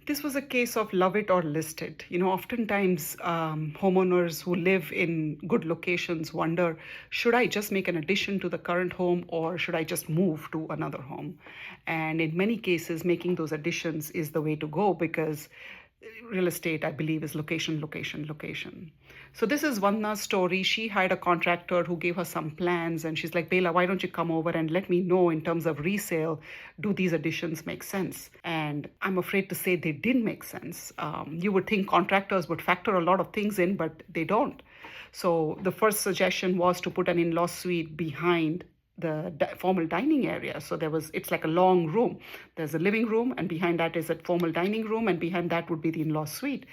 This was a case of love it or list it. Oftentimes homeowners who live in good locations wonder, should I just make an addition to the current home or should I just move to another home? And in many cases, making those additions is the way to go because real estate, I believe, is location, location, location. So this is Vandna's story. She hired a contractor who gave her some plans, and she's like, Bela, why don't you come over and let me know in terms of resale, do these additions make sense? And I'm afraid to say they didn't make sense. You would think contractors would factor a lot of things in, but they don't. So the first suggestion was to put an in-law suite behind the formal dining area. So it's like a long room. There's a living room, and behind that is a formal dining room, and behind that would be the in-law suite.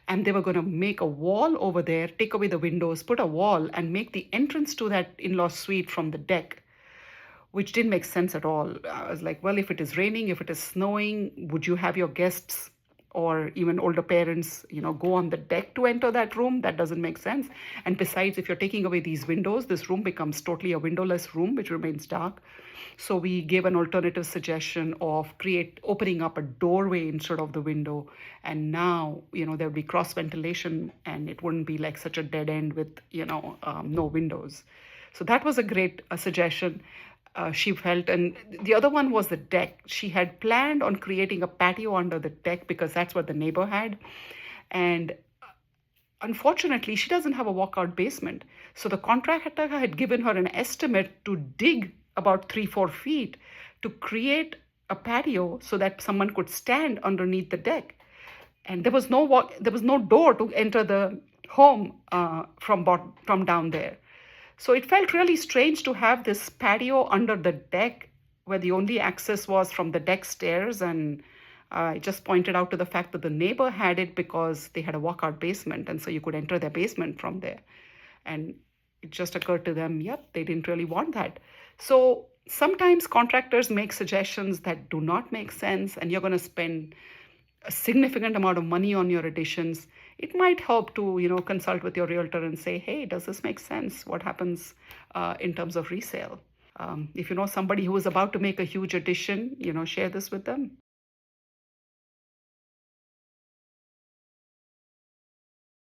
And they were going to make a wall over there, take away the windows, put a wall, and make the entrance to that in-law suite from the deck, which didn't make sense at all. I was like, well, if it is raining, if it is snowing, would you have your guests or even older parents, go on the deck to enter that room? That doesn't make sense. And besides, if you're taking away these windows, this room becomes totally a windowless room, which remains dark. So we gave an alternative suggestion of opening up a doorway instead of the window. And now, there would be cross ventilation and it wouldn't be like such a dead end with, no windows. So that was a great suggestion. She felt, and the other one was the deck. She had planned on creating a patio under the deck because that's what the neighbor had. And unfortunately, she doesn't have a walkout basement. So the contractor had given her an estimate to dig about 3-4 feet to create a patio so that someone could stand underneath the deck. And there was no door to enter the home from down there. So it felt really strange to have this patio under the deck where the only access was from the deck stairs. And I just pointed out to the fact that the neighbor had it because they had a walkout basement. And so you could enter their basement from there. And it just occurred to them, yep, they didn't really want that. So sometimes contractors make suggestions that do not make sense, and you're going to spend a significant amount of money on your additions. It might help to, consult with your realtor and say, hey, does this make sense? What happens in terms of resale? If you know somebody who is about to make a huge addition, share this with them.